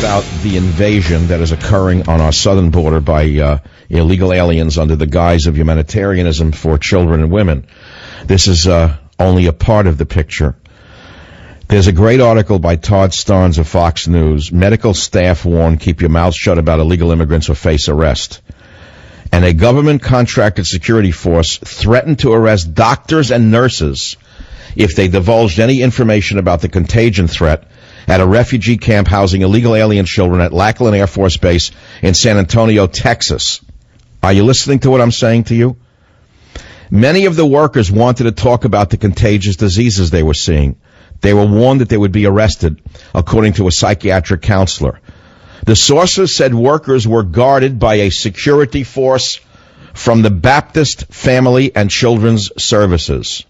about the invasion that is occurring on our southern border by illegal aliens under the guise of humanitarianism for children and women. This is only a part of the picture. There's a great article by Todd Starnes of Fox News. Medical staff warn, keep your mouth shut about illegal immigrants or face arrest. And a government-contracted security force threatened to arrest doctors and nurses if they divulged any information about the contagion threat at a refugee camp housing illegal alien children at Lackland Air Force Base in San Antonio, Texas. Are you listening to what I'm saying to you? Many of the workers wanted to talk about the contagious diseases they were seeing. They were warned that they would be arrested, according to a psychiatric counselor. The sources said workers were guarded by a security force from the Baptist Family and Children's Services,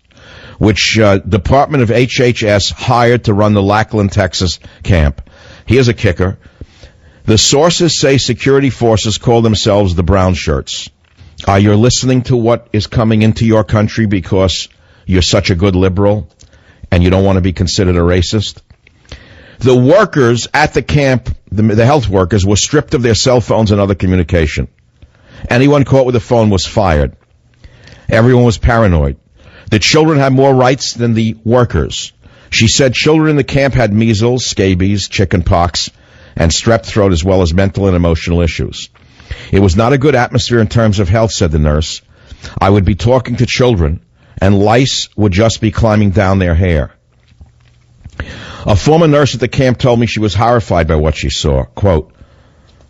which Department of HHS hired to run the Lackland, Texas camp. Here's a kicker. The sources say security forces call themselves the Brownshirts. Are you listening to what is coming into your country because you're such a good liberal and you don't want to be considered a racist? The workers at the camp, the health workers, were stripped of their cell phones and other communication. Anyone caught with a phone was fired. Everyone was paranoid. The children had more rights than the workers. She said children in the camp had measles, scabies, chickenpox, and strep throat, as well as mental and emotional issues. It was not a good atmosphere in terms of health, said the nurse. I would be talking to children, and lice would just be climbing down their hair. A former nurse at the camp told me she was horrified by what she saw. Quote,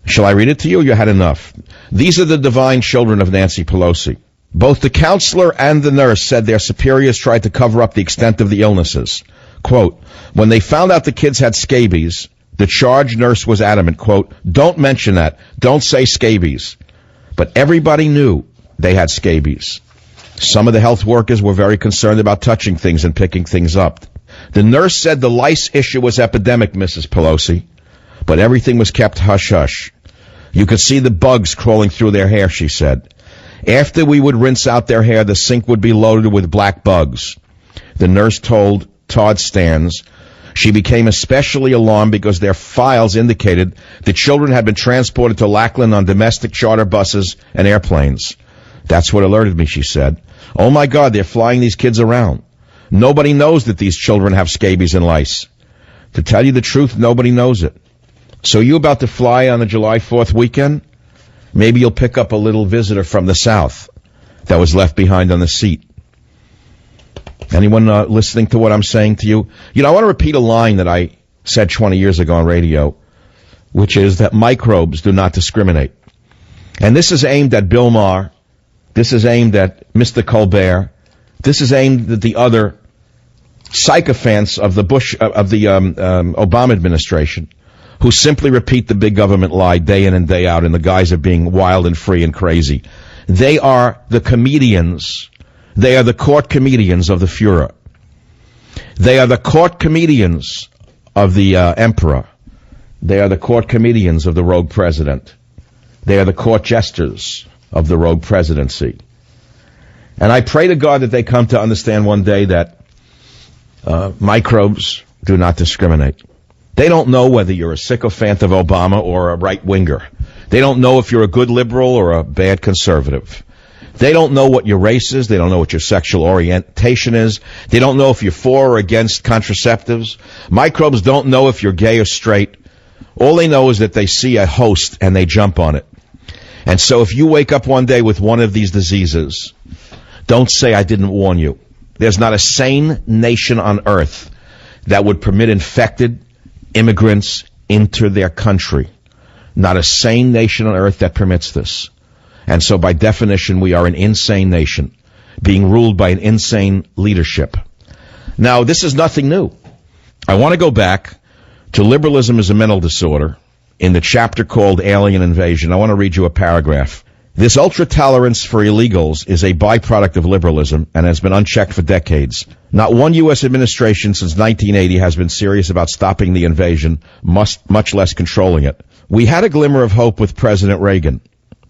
shall I read it to you? You had enough. These are the divine children of Nancy Pelosi. Both the counselor and the nurse said their superiors tried to cover up the extent of the illnesses. Quote, when they found out the kids had scabies, the charge nurse was adamant, quote, don't mention that. Don't say scabies. But everybody knew they had scabies. Some of the health workers were very concerned about touching things and picking things up. The nurse said the lice issue was epidemic, Mrs. Pelosi, but everything was kept hush-hush. You could see the bugs crawling through their hair, she said. After we would rinse out their hair, the sink would be loaded with black bugs. The nurse told Todd Starnes she became especially alarmed because their files indicated the children had been transported to Lackland on domestic charter buses and airplanes. That's what alerted me, she said. Oh, my God, they're flying these kids around. Nobody knows that these children have scabies and lice. To tell you the truth, nobody knows it. So you about to fly on the July 4th weekend? Maybe you'll pick up a little visitor from the South that was left behind on the seat. Anyone listening to what I'm saying to you? You know, I want to repeat a line that I said 20 years ago on radio, which is that microbes do not discriminate. And this is aimed at Bill Maher. This is aimed at Mr. Colbert. This is aimed at the other sycophants of the Obama administration, who simply repeat the big government lie day in and day out in the guise of being wild and free and crazy. They are the comedians. They are the court comedians of the Fuhrer. They are the court comedians of the emperor. They are the court comedians of the rogue president. They are the court jesters of the rogue presidency. And I pray to God that they come to understand one day that microbes do not discriminate. They don't know whether you're a sycophant of Obama or a right-winger. They don't know if you're a good liberal or a bad conservative. They don't know what your race is. They don't know what your sexual orientation is. They don't know if you're for or against contraceptives. Microbes don't know if you're gay or straight. All they know is that they see a host and they jump on it. And so if you wake up one day with one of these diseases, don't say I didn't warn you. There's not a sane nation on earth that would permit infected immigrants into their country. Not a sane nation on earth that permits this. And so by definition, we are an insane nation being ruled by an insane leadership. Now, this is nothing new. I want to go back to Liberalism is a Mental Disorder in the chapter called Alien Invasion. I want to read you a paragraph. This ultra-tolerance for illegals is a byproduct of liberalism and has been unchecked for decades. Not one U.S. administration since 1980 has been serious about stopping the invasion, much less controlling it. We had a glimmer of hope with President Reagan.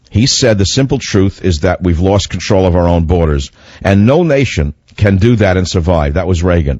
He said the simple truth is that we've lost control of our own borders, and no nation can do that and survive. That was Reagan.